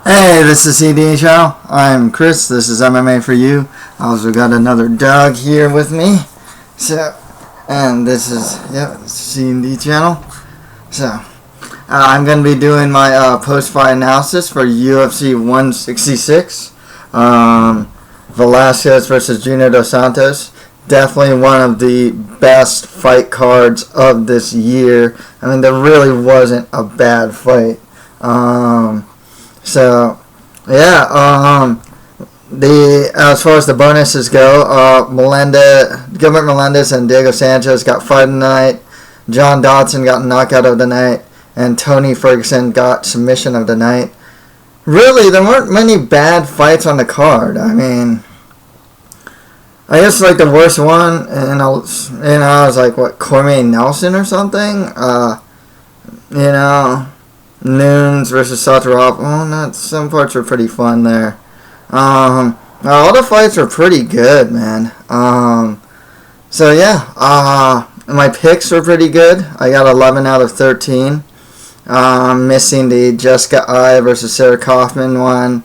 Hey, this is CD Channel. I'm Chris. This is MMA for you. I also got another dog here with me. And this is CD Channel. I'm gonna be doing my post-fight analysis for UFC 166. Velasquez versus Junior Dos Santos. Definitely one of the best fight cards of this year. I mean, there really wasn't a bad fight. As far as the bonuses go, Melendez and Diego Sanchez got fight of the night. John Dodson got knockout of the night, and Tony Ferguson got submission of the night. Really, there weren't many bad fights on the card. I mean, I guess like the worst one, and I was like, what, Cormier Nelson or something? Nunes versus Satorov. Oh, some parts were pretty fun there. All the fights were pretty good, man. My picks were pretty good. I got 11 out of 13. Missing the Jessica I versus Sarah Kaufman one,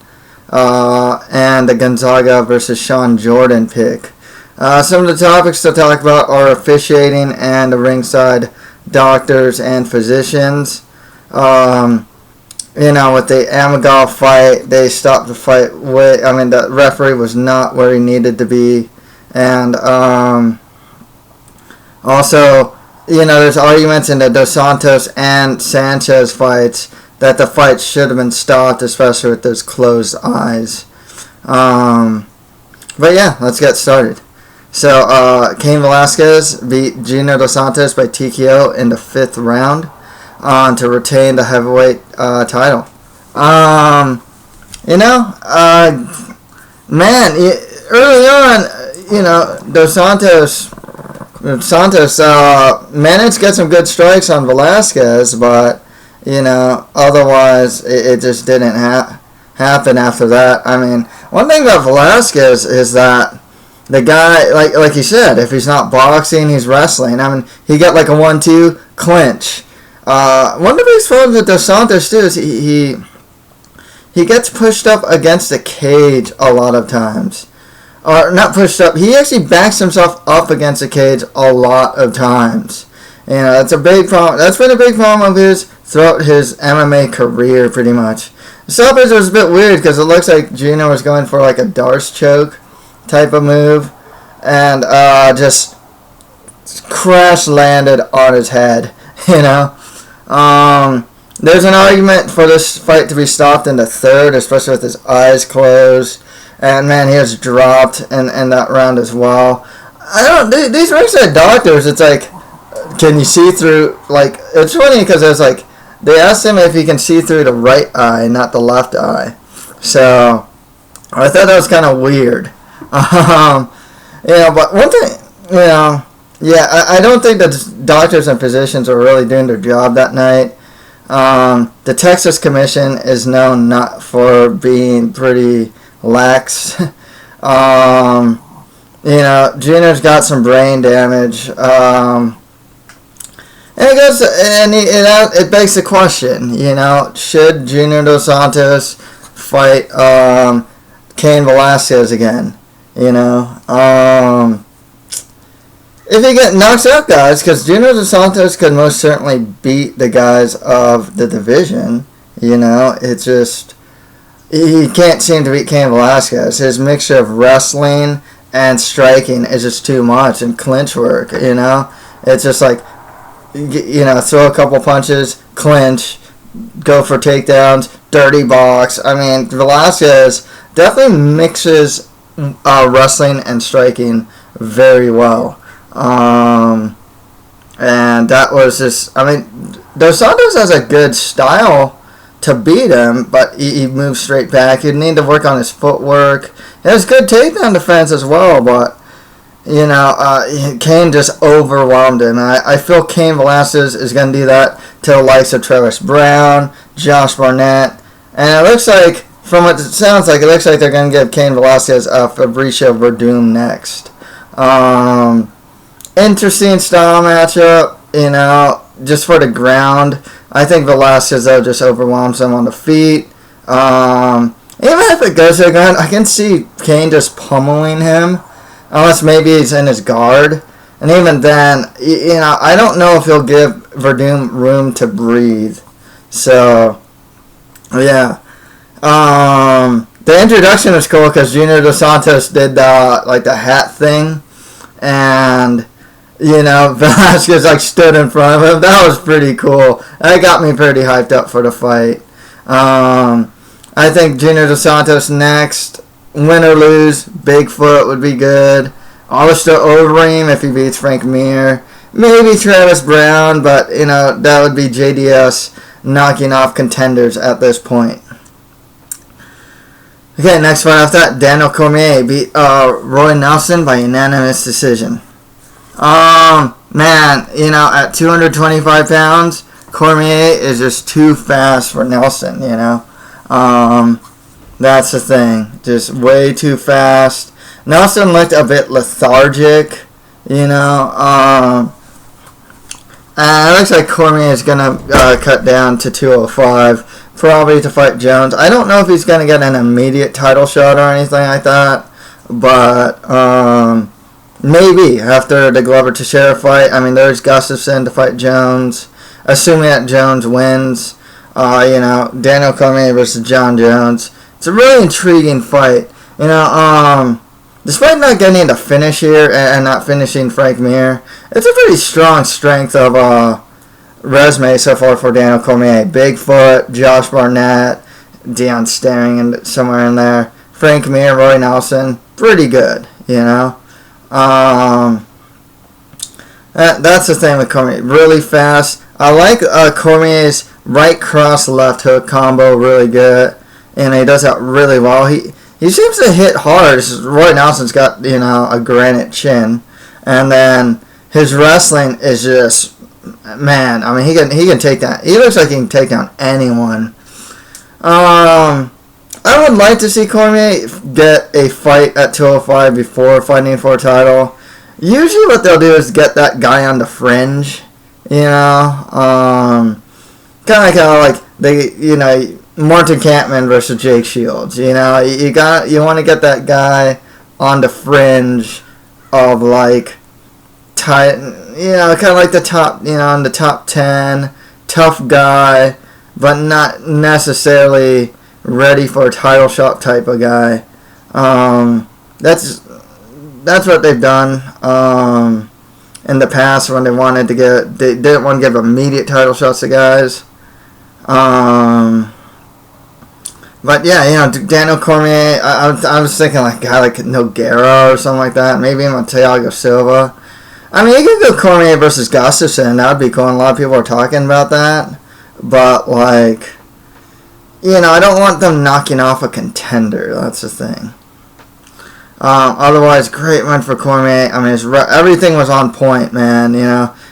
and the Gonzaga versus Sean Jordan pick. Some of the topics to talk about are officiating and the ringside doctors and physicians. With the Amagal fight, they stopped the fight the referee was not where he needed to be. And there's arguments in the Dos Santos and Sanchez fights that the fight should have been stopped, especially with those closed eyes. Let's get started. So, Cain Velasquez beat Junior Dos Santos by TKO in the 5th round to retain the heavyweight title. Early on, Dos Santos managed to get some good strikes on Velasquez, but otherwise it just didn't happen after that. I mean, one thing about Velasquez is that the guy, like you said, if he's not boxing, he's wrestling. I mean, he got like a 1-2 clinch. One of the biggest problems with Dos Santos too is he gets pushed up against the cage a lot of times. Or not pushed up. He actually backs himself up against the cage a lot of times. That's a big problem. That's been a big problem of his throughout his MMA career, pretty much. The stoppage was a bit weird because it looks like Gino was going for like a Darce choke type of move, and just crash landed on his head. There's an argument for this fight to be stopped in the 3rd, especially with his eyes closed. And man, he was dropped in that round as well. These ringside doctors, it's like, can you see through, it's funny because it's like, they asked him if he can see through the right eye, not the left eye. So, I thought that was kind of weird. But one thing, I don't think that doctors and physicians are really doing their job that night. The Texas Commission is known not for being pretty lax. Junior's got some brain damage. It begs the question, should Junior Dos Santos fight Cain Velasquez again? If he knocks out guys, because Junior Dos Santos could most certainly beat the guys of the division, it's just, he can't seem to beat Cain Velasquez. His mixture of wrestling and striking is just too much, and clinch work, It's just like, throw a couple punches, clinch, go for takedowns, dirty box. I mean, Velasquez definitely mixes wrestling and striking very well. And that was just, Dos Santos has a good style to beat him, but he moves straight back. He'd need to work on his footwork. He has good takedown defense as well, but, Cain just overwhelmed him. And I feel Cain Velasquez is going to do that to the likes of Travis Brown, Josh Barnett, and it looks like, from what it sounds like, it looks like they're going to give Cain Velasquez Fabricio Verdum next. Interesting style matchup, just for the ground. I think Velasquez, though, just overwhelms him on the feet. Even if it goes to the ground, I can see Kane just pummeling him, unless maybe he's in his guard. And even then, I don't know if he'll give Verdum room to breathe. So, yeah. The introduction was cool because Junior Dos Santos did the hat thing, and Velasquez stood in front of him. That was pretty cool. That got me pretty hyped up for the fight. I think Junior Dos Santos next. Win or lose, Bigfoot would be good. Alistair Overeem if he beats Frank Mir. Maybe Travis Brown, but that would be JDS knocking off contenders at this point. Okay, next fight after that, Daniel Cormier beat Roy Nelson by unanimous decision. Man, at 225 pounds, Cormier is just too fast for Nelson, That's the thing. Just way too fast. Nelson looked a bit lethargic, And it looks like Cormier is going to cut down to 205, probably to fight Jones. I don't know if he's going to get an immediate title shot or anything like that, but maybe after the Glover Teixeira fight. I mean, there's Gustafsson to fight Jones. Assuming that Jones wins, Daniel Cormier versus John Jones. It's a really intriguing fight. Despite not getting the finish here and not finishing Frank Mir, it's a pretty strong strength of resume so far for Daniel Cormier. Bigfoot, Josh Barnett, Deion Sterling, and somewhere in there. Frank Mir, Roy Nelson, pretty good, That's the thing with Cormier. Really fast. I like Cormier's right cross left hook combo really good. And he does that really well. He seems to hit hard. Roy Nelson's got, a granite chin. And then his wrestling is just, man, I mean, he can take that. He looks like he can take down anyone. I would like to see Cormier get a fight at 205 before fighting for a title. Usually what they'll do is get that guy on the fringe, kind of like they, Martin Kampman versus Jake Shields. You want to get that guy on the fringe of kind of like the top, in the top 10, tough guy, but not necessarily ready for a title shot type of guy. That's what they've done in the past when they didn't want to give immediate title shots to guys. But yeah, Daniel Cormier, I was thinking a guy like Nogueira or something like that. Maybe even Thiago Silva. I mean, you could go Cormier versus Gustafsson. That would be cool. And a lot of people are talking about that. But, I don't want them knocking off a contender. That's the thing. Otherwise, great win for Cormier. I mean, everything was on point, man.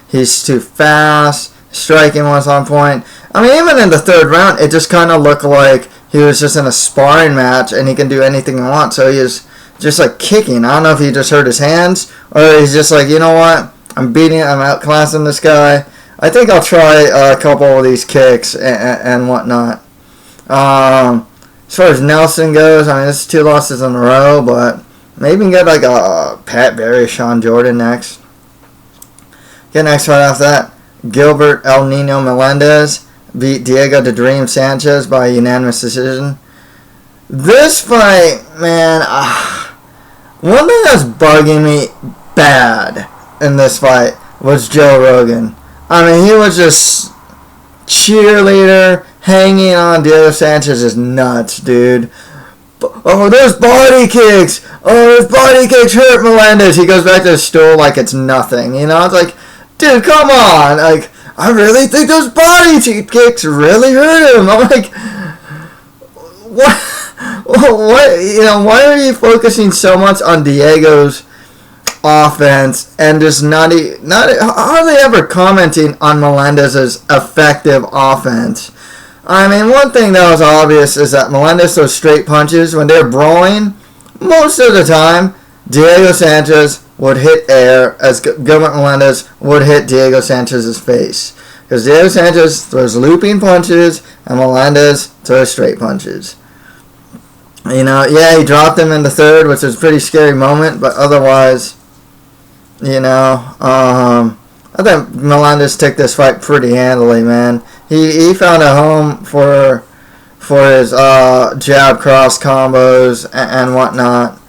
He's too fast. Striking was on point. I mean, even in the third round, it just kind of looked like he was just in a sparring match and he can do anything he wants. So he was just kicking. I don't know if he just hurt his hands or he's just you know what? I'm outclassing this guy. I think I'll try a couple of these kicks and whatnot. As far as Nelson goes, I mean, it's 2 losses in a row, but maybe we can get a Pat Barry, Sean Jordan next. Okay, next fight after that, Gilbert El Nino Melendez beat Diego the Dream Sanchez by unanimous decision. This fight, man, one thing that's bugging me bad in this fight was Joe Rogan. I mean, he was just cheerleader hanging on Diego Sanchez's nuts, dude. Oh, those body kicks. Oh, those body kicks hurt Melendez. He goes back to the stool like it's nothing. It's dude, come on. I really think those body kicks really hurt him. I'm what? What? Why are you focusing so much on Diego's offense and just not hardly ever commenting on Melendez's effective offense? I mean, one thing that was obvious is that Melendez throws straight punches when they're brawling. Most of the time, Diego Sanchez would hit air as Gilbert Melendez would hit Diego Sanchez's face. Because Diego Sanchez throws looping punches and Melendez throws straight punches. You know, yeah, he dropped him in the third, which was a pretty scary moment, but otherwise, you know, I think Melendez took this fight pretty handily, man. He found a home for his jab cross combos and whatnot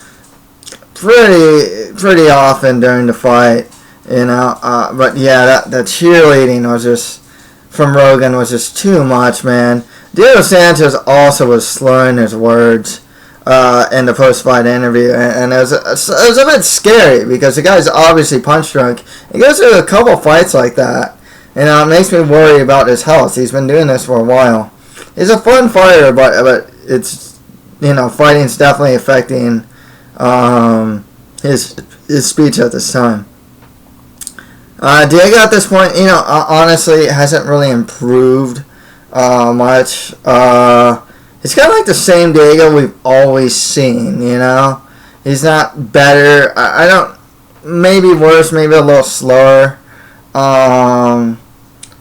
pretty often during the fight, you know. But yeah, that cheerleading was just from Rogan was just too much, man. Diego Sanchez also was slurring his words in the post-fight interview, and it was a bit scary because the guy's obviously punch drunk. He goes through a couple fights like that, you know. It makes me worry about his health. He's been doing this for a while. He's a fun fighter, but it's, you know, fighting's definitely affecting his speech at this time. Diego at this point, you know, honestly hasn't really improved much. It's kind of like the same Diego we've always seen, you know. He's not better. I don't, maybe worse, maybe a little slower.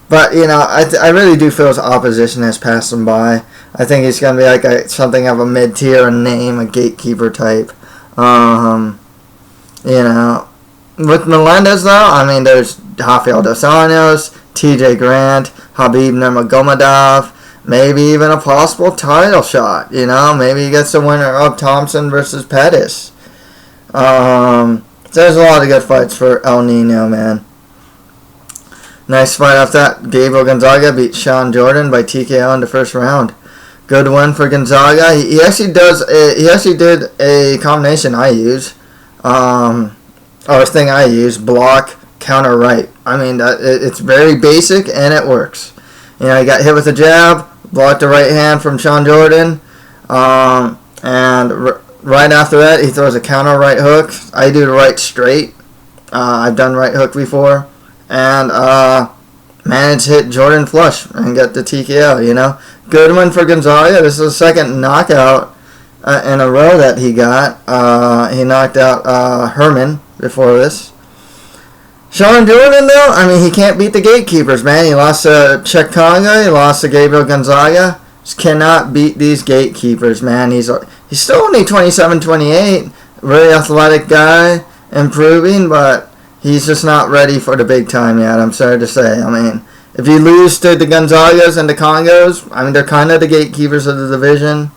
But, you know, I really do feel his opposition has passed him by. I think he's going to be like something of a mid-tier name, a gatekeeper type. You know, with Melendez, though, I mean, there's Rafael Dos Anjos, TJ Grant, Habib Nurmagomedov, maybe even a possible title shot, you know. Maybe he gets the winner of Thompson versus Pettis. There's a lot of good fights for El Nino, man. Nice fight after that. Gabriel Gonzaga beat Sean Jordan by TKO in the first round. Good win for Gonzaga. He actually did a combination I use, or thing I use: block, counter, right. I mean, it's very basic and it works. You know, he got hit with a jab, blocked the right hand from Sean Jordan, and right after that he throws a counter right hook. I do the right straight. I've done right hook before. And managed to hit Jordan flush and get the TKO, you know. Good one for Gonzaga. This is the second knockout in a row that he got. He knocked out Herman before this. Sean Jordan, though, I mean, he can't beat the gatekeepers, man. He lost to Czech Conga. He lost to Gabriel Gonzaga. Just cannot beat these gatekeepers, man. He's still only 27-28. Really athletic guy, improving, but he's just not ready for the big time yet, I'm sorry to say. I mean, if you lose to the Gonzagas and the Congos, I mean, they're kind of the gatekeepers of the division.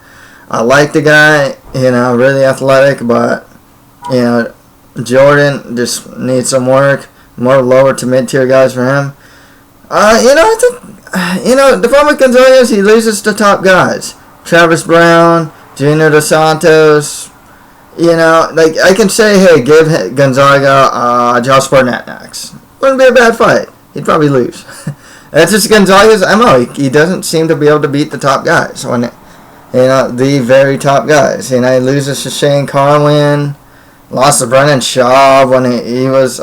I like the guy, you know, really athletic, but, you know, Jordan just needs some work. More lower to mid-tier guys for him. You know, I think, you know, the problem with Gonzaga is he loses to top guys. Travis Brown, Junior Dos Santos. You know, like, I can say, hey, give Gonzaga Josh Barnett next. Wouldn't be a bad fight. He'd probably lose. That's just Gonzaga's MO. He doesn't seem to be able to beat the top guys. When, you know, the very top guys. You know, he loses to Shane Carlin. Lost to Brennan Shaw when he was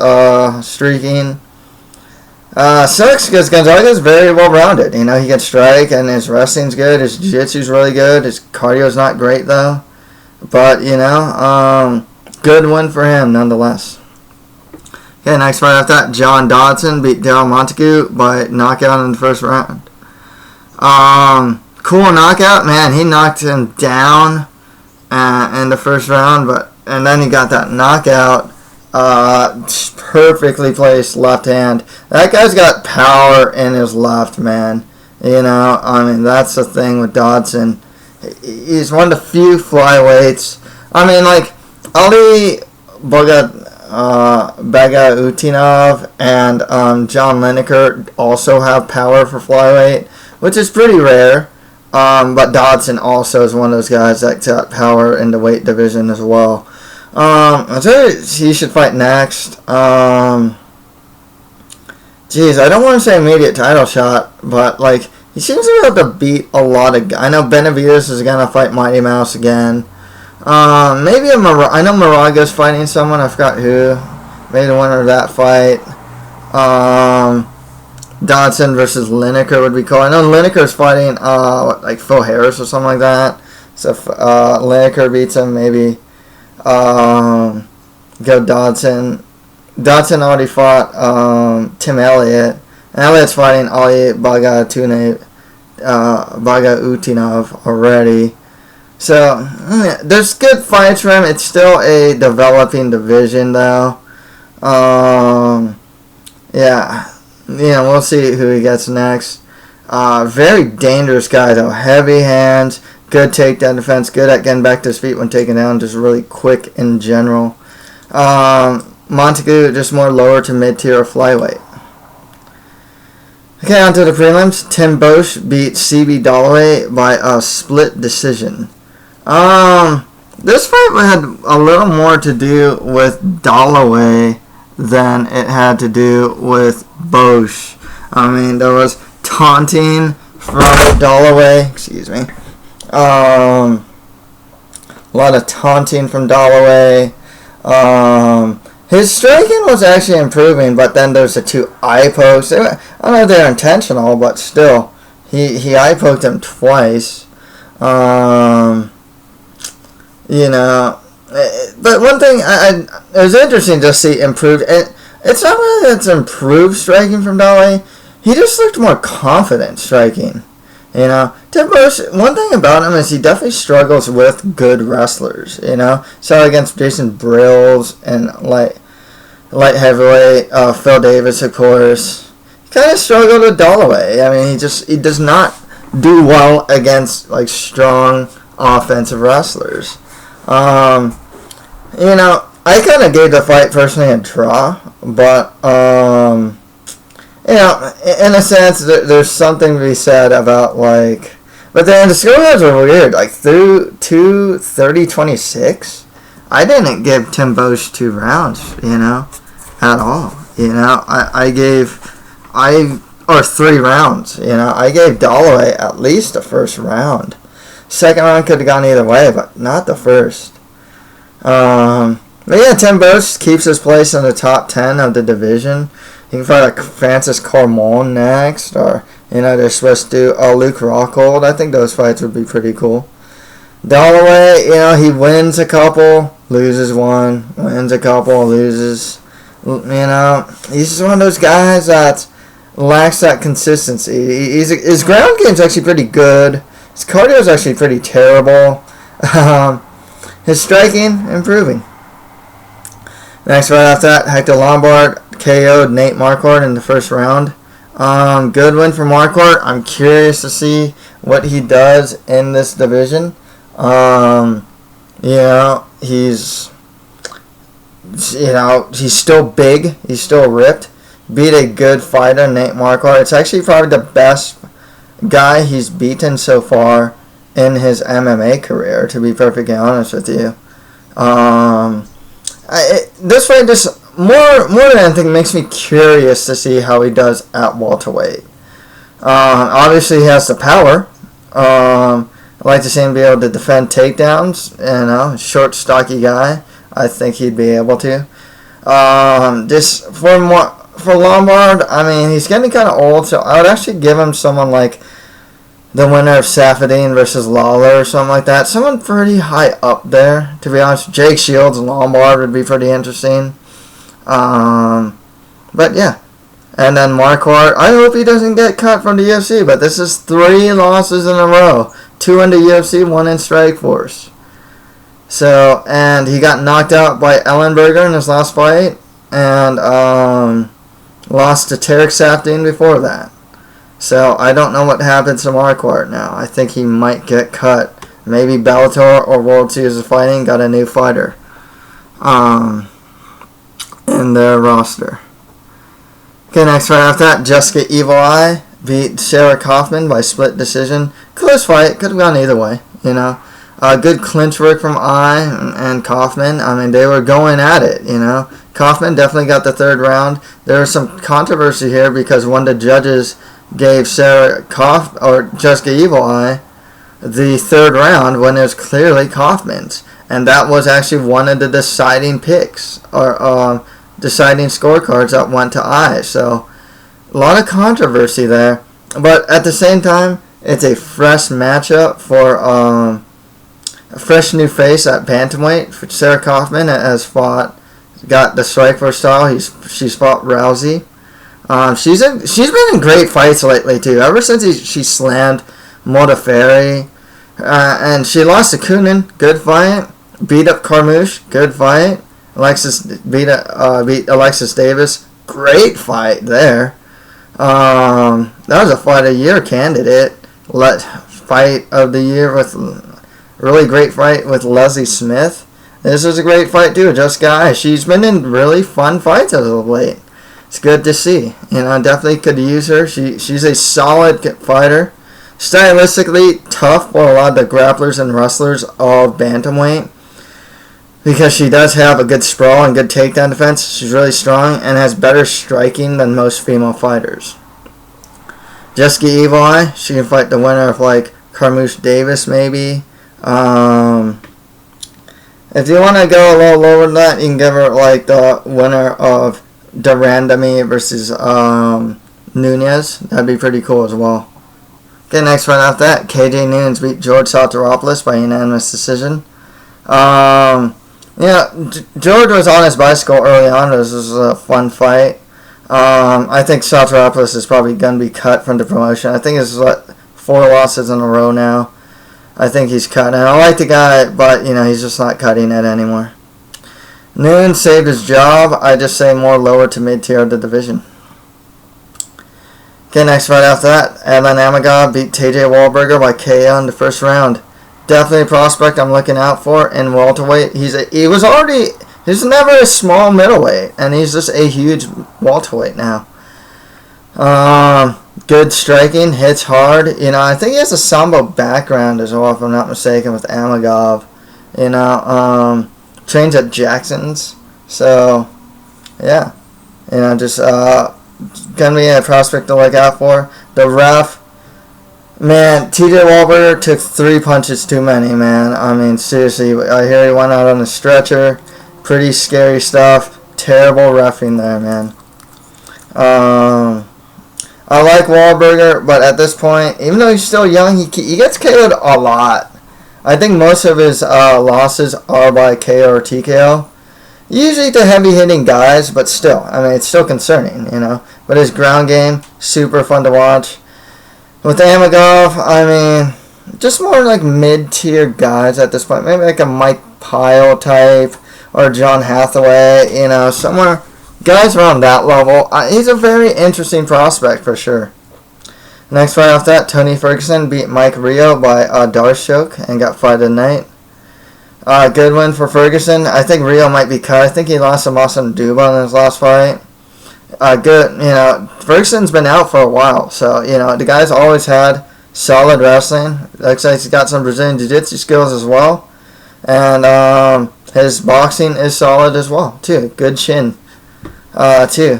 streaking. Sucks because Gonzaga's very well-rounded. You know, he can strike and his wrestling's good. His jiu-jitsu's really good. His cardio's not great, though. But, you know, good one for him, nonetheless. Okay, next fight after that, John Dodson beat Daryl Montague by knockout in the first round. Cool knockout, man. He knocked him down in the first round, and then he got that knockout, perfectly placed left hand. That guy's got power in his left, man. You know, I mean, that's the thing with Dodson. He's one of the few flyweights. I mean, like, Ali Bagautinov and John Lineker also have power for flyweight, which is pretty rare. But Dodson also is one of those guys that's got power in the weight division as well. I tell you, he should fight next. Geez, I don't want to say immediate title shot, but, like, he seems to be able to beat a lot of guys. I know Benavidez is going to fight Mighty Mouse again. Maybe I know Moraga's fighting someone. I forgot who. Maybe the winner of that fight. Dodson versus Lineker would be cool. I know Lineker's fighting, like Phil Harris or something like that. So if Lineker beats him, maybe go Dodson. Dodson already fought Tim Elliott, Elliot's fighting Ali Bagautinov already. So, there's good fights for him. It's still a developing division, though. Yeah. We'll see who he gets next. Very dangerous guy, though. Heavy hands, good takedown defense, good at getting back to his feet when taken down, just really quick in general. Montague, just more lower to mid-tier flyweight. Okay, on to the prelims. Tim Boesch beat CB Dalloway by a split decision. This fight had a little more to do with Dalloway than it had to do with Boesch. I mean, there was taunting from Dalloway. Excuse me. A lot of taunting from Dalloway. His striking was actually improving, but then there's the 2 eye pokes. I don't know if they're intentional, but still, he eye poked him twice. But one thing it was interesting to see improved. It's not really that it's improved striking from Dalloway. He just looked more confident striking. Tim Boesch, one thing about him is he definitely struggles with good wrestlers. So against Jason Brills and light heavyweight, Phil Davis, of course. He kind of struggled with Dalloway. I mean, he does not do well against strong offensive wrestlers. I kind of gave the fight personally a draw, but in a sense, there's something to be said about but then the scorecards were weird. Through 30-26, I didn't give Tim Boesch 2 rounds, at all. Or 3 rounds. I gave Dalloway at least the first round. Second round could have gone either way, but not the first. But yeah, Tim Boesch keeps his place in the top 10 of the division. He can fight Francis Cormier next, or they're supposed to do Luke Rockhold. I think those fights would be pretty cool. Dalloway, he wins a couple, loses one, wins a couple, loses. He's just one of those guys that lacks that consistency. His ground game's actually pretty good. His cardio is actually pretty terrible. His striking, improving. Next right after that, Hector Lombard KO'd Nate Marquardt in the first round. Good win for Marquardt. I'm curious to see what he does in this division. He's still big. He's still ripped. Beat a good fighter, Nate Marquardt. It's actually probably the best guy he's beaten so far in his MMA career, to be perfectly honest with you. This fight just more than anything makes me curious to see how he does at welterweight. Obviously he has the power. I like to see him be able to defend takedowns. Short, stocky guy. I think he'd be able to. Just for Lombard, I mean, he's getting kind of old, so I would actually give him someone like the winner of Safadine versus Lawler or something like that. Someone pretty high up there, to be honest. Jake Shields and Lombard would be pretty interesting. But yeah. And then Marquardt, I hope he doesn't get cut from the UFC, but this is 3 losses in a row. 2 in the UFC, 1 in Strikeforce. So, and he got knocked out by Ellenberger in his last fight, and lost to Tarek Safdien before that. So, I don't know what happens to Marquardt now. I think he might get cut. Maybe Bellator or World Series of Fighting got a new fighter in their roster. Okay, next fight after that, Jessica Evil Eye beat Sarah Kaufman by split decision. Close fight, could have gone either way, good clinch work from Eye and Kaufman. I mean, they were going at it, Kaufman definitely got the 3rd round. There was some controversy here because one of the judges gave Jessica Evil Eye the 3rd round when it was clearly Kaufman's. And that was actually one of the deciding picks, or deciding scorecards that went to Eye. So, a lot of controversy there. But at the same time, it's a fresh matchup for a fresh new face at bantamweight. Sarah Kaufman got the Strikeforce style. She's fought Rousey. She's been in great fights lately too. Ever since she slammed Modafferi, and she lost to Kunin, good fight. Beat up Carmouche, good fight. Beat Alexis Davis, great fight there. That was a fight of the year candidate. Fight of the year with really great fight with Leslie Smith. This was a great fight too. Just Guy. She's been in really fun fights as of late. It's good to see. Definitely could use her. She's a solid fighter. Stylistically tough for a lot of the grapplers and wrestlers of bantamweight, because she does have a good sprawl and good takedown defense. She's really strong and has better striking than most female fighters. Jessica Evil Eye, she can fight the winner of like Carmouche Davis maybe. If you want to go a little lower than that, you can give her like the winner of Durandamy versus Nunez. That'd be pretty cool as well. Okay, next fight after that, KJ Nunes beat George Salteropoulos by unanimous decision. George was on his bicycle early on. This was a fun fight. I think Salteropoulos is probably going to be cut from the promotion. I think it's 4 losses in a row now. I think he's cut. And I like the guy, but, he's just not cutting it anymore. Nunes saved his job. I just say more lower to mid-tier of the division. Okay, next fight after that, Adlan Amagov beat TJ Wahlberger by KO in the first round. Definitely a prospect I'm looking out for in welterweight. He's never a small middleweight, and he's just a huge welterweight now. Good striking, hits hard. I think he has a sambo background as well, if I'm not mistaken, with Amagov. Trains at Jackson's, so yeah, just gonna be a prospect to look out for. The ref. Man, TJ Wahlberger took 3 punches too many, man. I mean, seriously, I hear he went out on a stretcher. Pretty scary stuff. Terrible reffing there, man. I like Wahlberger, but at this point, even though he's still young, he gets KO'd a lot. I think most of his losses are by KO or TKO. Usually to heavy-hitting guys, but still. I mean, it's still concerning, But his ground game, super fun to watch. With Amagov, I mean, just more like mid-tier guys at this point. Maybe like a Mike Pyle type or John Hathaway, somewhere. Guys around that level. He's a very interesting prospect for sure. Next fight off that, Tony Ferguson beat Mike Rio by Darshok and got fight of the night. Good win for Ferguson. I think Rio might be cut. I think he lost to Masan Duba in his last fight. Good, Ferguson's been out for a while, so, the guy's always had solid wrestling. Looks like he's got some Brazilian Jiu-Jitsu skills as well. And, his boxing is solid as well, too. Good chin, too,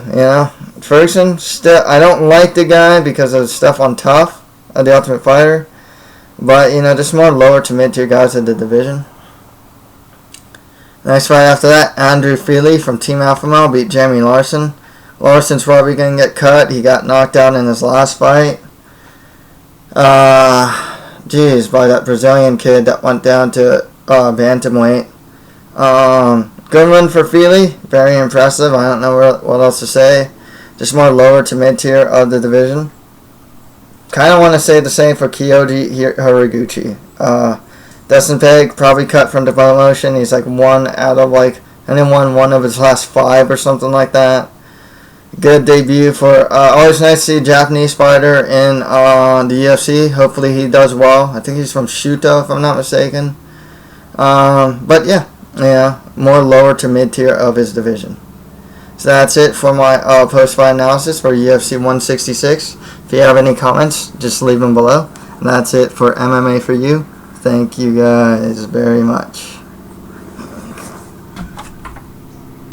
Ferguson, still, I don't like the guy because of stuff on Tough, The Ultimate Fighter. But, just more lower to mid-tier guys in the division. Next fight after that, Andrew Feely from Team Alpha Male beat Jeremy Larson. Larson's probably going to get cut. He got knocked out in his last fight. By that Brazilian kid that went down to bantamweight. Good win for Feely. Very impressive. I don't know what else to say. Just more lower to mid-tier of the division. Kind of want to say the same for Kyoji Horiguchi. Dustin Pegg probably cut from the promotion. He's like one out of and then won one of his last 5 or something like that. Good debut for, always nice to see a Japanese fighter in the UFC. Hopefully he does well. I think he's from Shuto, if I'm not mistaken. But yeah, more lower to mid-tier of his division. So that's it for my post-fight analysis for UFC 166. If you have any comments, just leave them below. And that's it for MMA for You. Thank you guys very much.